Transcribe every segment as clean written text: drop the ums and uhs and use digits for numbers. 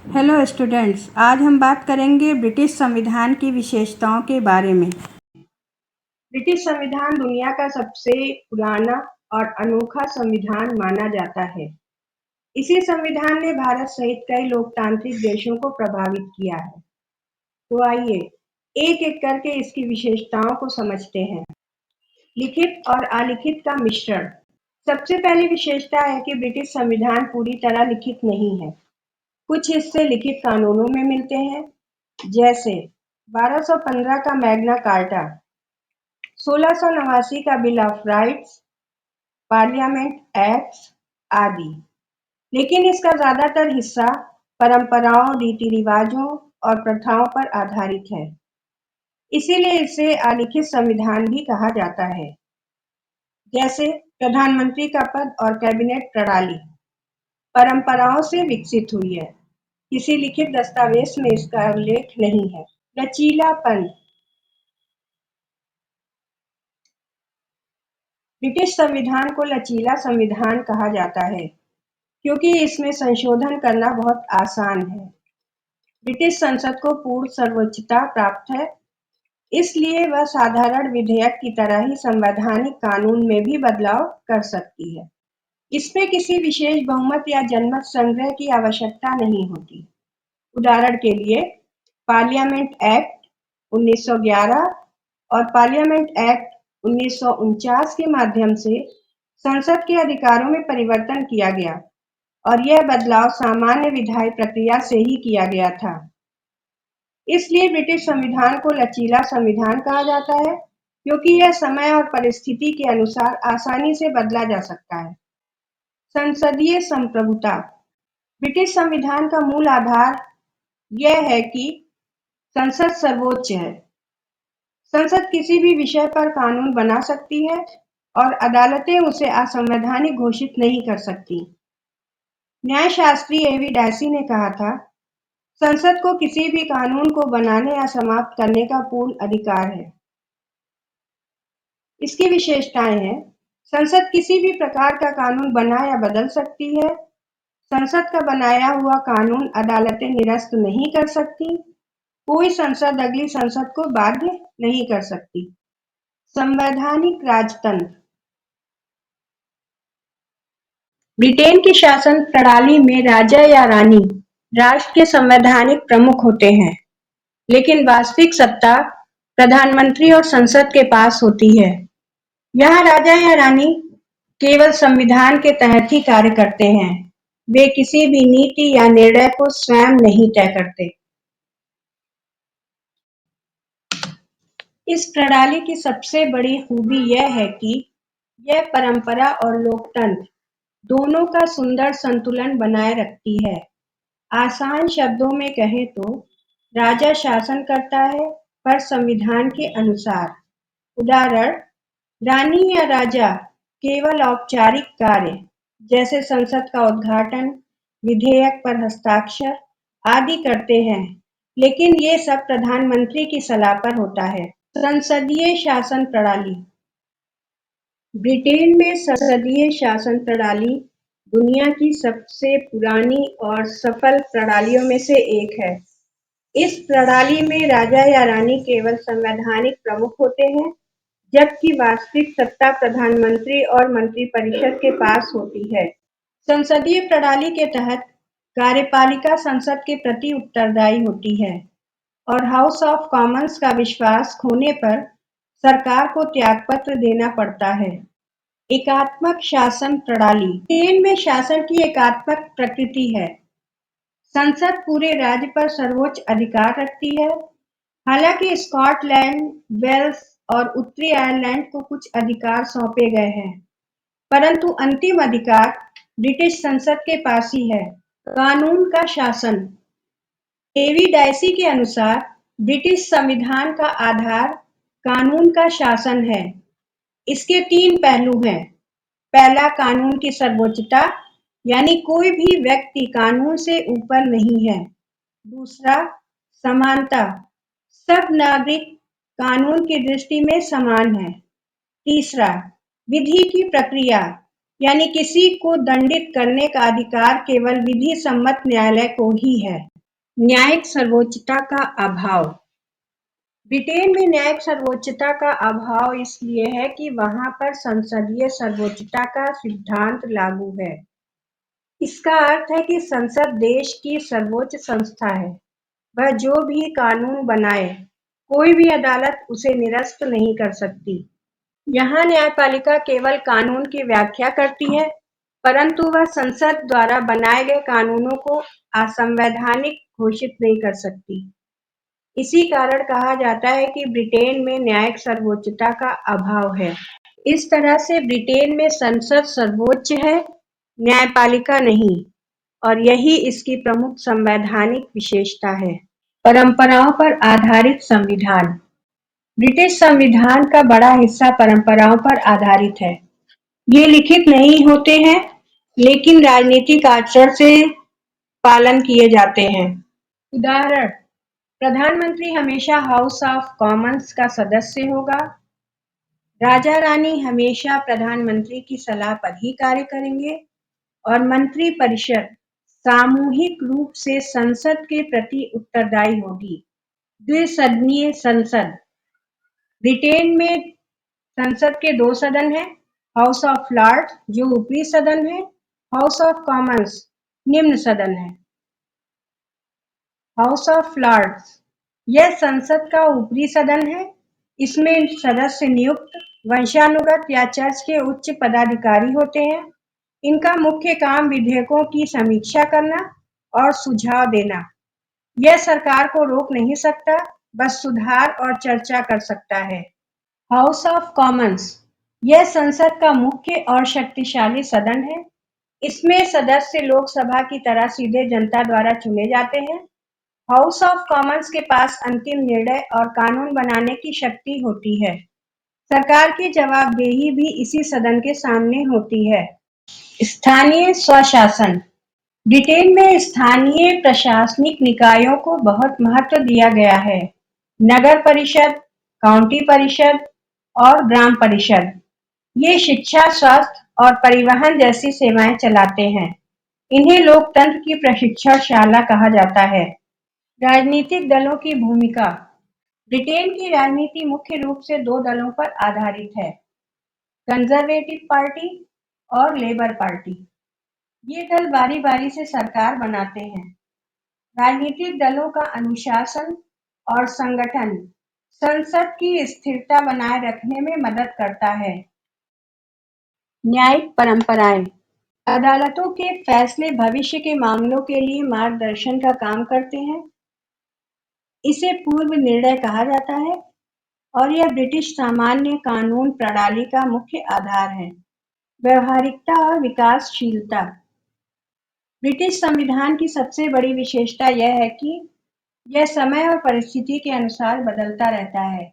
Hello students, आज हम बात करेंगे ब्रिटिश संविधान की विशेषताओं के बारे में। ब्रिटिश संविधान दुनिया का सबसे पुराना और अनोखा संविधान माना जाता है। इसी संविधान ने भारत सहित कई लोकतांत्रिक देशों को प्रभावित किया है। तो आइए एक एक करके इसकी विशेषताओं को समझते हैं। लिखित और अलिखित का मिश्रण। सबसे पहली विशेषता है कि ब्रिटिश संविधान पूरी तरह लिखित नहीं है। कुछ हिस्से लिखित कानूनों में मिलते हैं, जैसे 1215 का मैग्ना कार्टा, 1689 का bill of rights, parliament acts आदि। लेकिन इसका ज्यादातर हिस्सा परंपराओं, रीति रिवाजों और प्रथाओं पर आधारित है। इसीलिए इसे अलिखित संविधान भी कहा जाता है। जैसे प्रधानमंत्री का पद और कैबिनेट प्रणाली परंपराओं से विकसित हुई है। किसी लिखित दस्तावेज में इसका उल्लेख नहीं है। लचीलापन। ब्रिटिश संविधान को लचीला संविधान कहा जाता है क्योंकि इसमें संशोधन करना बहुत आसान है। ब्रिटिश संसद को पूर्ण सर्वोच्चता प्राप्त है, इसलिए वह साधारण विधेयक की तरह ही संवैधानिक कानून में भी बदलाव कर सकती है। इसमें किसी विशेष बहुमत या जनमत संग्रह की आवश्यकता नहीं होती। उदाहरण के लिए पार्लियामेंट एक्ट 1911 और पार्लियामेंट एक्ट 1949 के माध्यम से संसद के अधिकारों में परिवर्तन किया गया और यह बदलाव सामान्य विधायी प्रक्रिया से ही किया गया था। इसलिए ब्रिटिश संविधान को लचीला संविधान कहा जाता है क्योंकि यह समय और परिस्थिति के अनुसार आसानी से बदला जा सकता है। संसदीय संप्रभुता। ब्रिटिश संविधान का मूल आधार यह है कि संसद सर्वोच्च है। संसद किसी भी विषय पर कानून बना सकती है और अदालतें उसे असंवैधानिक घोषित नहीं कर सकती। न्यायशास्त्री एवी डायसी ने कहा था, संसद को किसी भी कानून को बनाने या समाप्त करने का पूर्ण अधिकार है। इसकी विशेषताएं हैं, संसद किसी भी प्रकार का कानून बना या बदल सकती है। संसद का बनाया हुआ कानून अदालतें निरस्त नहीं कर सकती। कोई संसद अगली संसद को बाध्य नहीं कर सकती। संवैधानिक राजतंत्र। ब्रिटेन की शासन प्रणाली में राजा या रानी राष्ट्र के संवैधानिक प्रमुख होते हैं, लेकिन वास्तविक सत्ता प्रधानमंत्री और संसद के पास होती है। यहाँ राजा या रानी केवल संविधान के तहत ही कार्य करते हैं। वे किसी भी नीति या निर्णय को स्वयं नहीं तय करते। इस प्रणाली की सबसे बड़ी खूबी यह है कि यह परंपरा और लोकतंत्र दोनों का सुंदर संतुलन बनाए रखती है। आसान शब्दों में कहें तो राजा शासन करता है पर संविधान के अनुसार। उदाहरण, रानी या राजा केवल औपचारिक कार्य जैसे संसद का उद्घाटन, विधेयक पर हस्ताक्षर आदि करते हैं, लेकिन ये सब प्रधानमंत्री की सलाह पर होता है। संसदीय शासन प्रणाली। ब्रिटेन में संसदीय शासन प्रणाली दुनिया की सबसे पुरानी और सफल प्रणालियों में से एक है। इस प्रणाली में राजा या रानी केवल संवैधानिक प्रमुख होते हैं, जबकि वास्तविक सत्ता प्रधानमंत्री और मंत्रिपरिषद के पास होती है। संसदीय प्रणाली के तहत कार्यपालिका संसद के प्रति उत्तरदायी होती है और हाउस ऑफ कॉमन्स का विश्वास खोने पर सरकार को त्यागपत्र देना पड़ता है। एकात्मक शासन प्रणाली। ब्रिटेन में शासन की एकात्मक प्रकृति है। संसद पूरे राज्य पर सर्वोच्च अधिकार रखती है। हालांकि स्कॉटलैंड, वेल्स और उत्तरी आयरलैंड को कुछ अधिकार सौंपे गए हैं, परंतु अंतिम अधिकार ब्रिटिश संसद के पास ही है। कानून का शासन। एवी डायसी के अनुसार ब्रिटिश संविधान का आधार कानून का शासन है। इसके 3 पहलू हैं। पहला, कानून की सर्वोच्चता, यानी कोई भी व्यक्ति कानून से ऊपर नहीं है। दूसरा, समानता, सब नागरिक कानून की दृष्टि में समान है। तीसरा, विधि की प्रक्रिया, यानी किसी को दंडित करने का अधिकार केवल विधि सम्मत न्यायालय को ही है। न्यायिक सर्वोच्चता का अभाव। ब्रिटेन में न्यायिक सर्वोच्चता का अभाव इसलिए है कि वहां पर संसदीय सर्वोच्चता का सिद्धांत लागू है। इसका अर्थ है कि संसद देश की सर्वोच्च संस्था है। वह जो भी कानून बनाए, कोई भी अदालत उसे निरस्त नहीं कर सकती। यहाँ न्यायपालिका केवल कानून की व्याख्या करती है, परंतु वह संसद द्वारा बनाए गए कानूनों को असंवैधानिक घोषित नहीं कर सकती। इसी कारण कहा जाता है कि ब्रिटेन में न्यायिक सर्वोच्चता का अभाव है। इस तरह से ब्रिटेन में संसद सर्वोच्च है, न्यायपालिका नहीं, और यही इसकी प्रमुख संवैधानिक विशेषता है। परंपराओं पर आधारित संविधान। ब्रिटिश संविधान का बड़ा हिस्सा परंपराओं पर आधारित है। ये लिखित नहीं होते हैं, लेकिन राजनीतिक आचरण से पालन किए जाते हैं। उदाहरण: प्रधानमंत्री हमेशा हाउस ऑफ कॉमन्स का सदस्य होगा। राजा रानी हमेशा प्रधानमंत्री की सलाह पर ही कार्य करेंगे और मंत्री परिषद सामूहिक रूप से संसद के प्रति उत्तरदायी होगी। द्विसदनीय संसद। ब्रिटेन में संसद के दो सदन हैं, हाउस ऑफ लॉर्ड्स जो ऊपरी सदन है, हाउस ऑफ कॉमन्स निम्न सदन है। हाउस ऑफ लॉर्ड्स यह संसद का ऊपरी सदन है। इसमें सदस्य नियुक्त, वंशानुगत या चर्च के उच्च पदाधिकारी होते हैं। इनका मुख्य काम विधेयकों की समीक्षा करना और सुझाव देना। यह सरकार को रोक नहीं सकता, बस सुधार और चर्चा कर सकता है। हाउस ऑफ कॉमन्स यह संसद का मुख्य और शक्तिशाली सदन है। इसमें सदस्य लोकसभा की तरह सीधे जनता द्वारा चुने जाते हैं। हाउस ऑफ कॉमन्स के पास अंतिम निर्णय और कानून बनाने की शक्ति होती है। सरकार की जवाबदेही भी इसी सदन के सामने होती है। स्थानीय स्वशासन। ब्रिटेन में स्थानीय प्रशासनिक निकायों को बहुत महत्व दिया गया है। नगर परिषद, काउंटी परिषद और ग्राम परिषद ये शिक्षा, स्वास्थ्य और परिवहन जैसी सेवाएं चलाते हैं। इन्हें लोकतंत्र की प्रशिक्षणशाला कहा जाता है। राजनीतिक दलों की भूमिका। ब्रिटेन की राजनीति मुख्य रूप से दो दलों पर आधारित है, कंजर्वेटिव पार्टी और लेबर पार्टी। ये दल बारी-बारी से सरकार बनाते हैं। राजनीतिक दलों का अनुशासन और संगठन संसद की स्थिरता बनाए रखने में मदद करता है। न्यायिक परंपराएं। अदालतों के फैसले भविष्य के मामलों के लिए मार्गदर्शन का काम करते हैं। इसे पूर्व निर्णय कहा जाता है और यह ब्रिटिश सामान्य कानून प्रणाली का मुख्य आधार है। व्यवहारिकता और विकासशीलता। ब्रिटिश संविधान की सबसे बड़ी विशेषता यह है कि यह समय और परिस्थिति के अनुसार बदलता रहता है।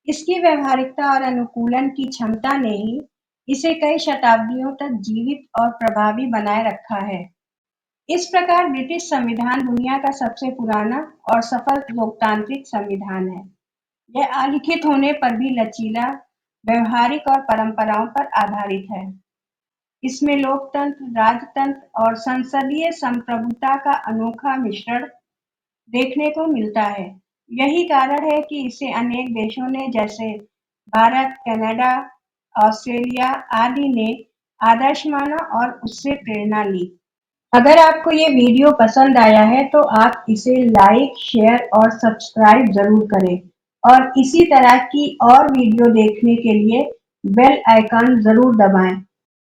इसकी व्यवहारिकता और अनुकूलन की क्षमता ने ही इसे कई शताब्दियों तक जीवित और प्रभावी बनाए रखा है। इस प्रकार ब्रिटिश संविधान दुनिया का सबसे पुराना और सफल लोकतांत्रिक संविधान है। यह अलिखित होने पर भी लचीला, व्यवहारिक और परंपराओं पर आधारित है। इसमें लोकतंत्र, राजतंत्र और संसदीय संप्रभुता का अनोखा मिश्रण देखने को मिलता है। यही कारण है कि इसे अनेक देशों ने, जैसे भारत, कनाडा, ऑस्ट्रेलिया आदि ने आदर्श माना और उससे प्रेरणा ली। अगर आपको ये वीडियो पसंद आया है तो आप इसे लाइक, शेयर और सब्सक्राइब जरूर करें और इसी तरह की और वीडियो देखने के लिए बेल आइकन जरूर दबाएं।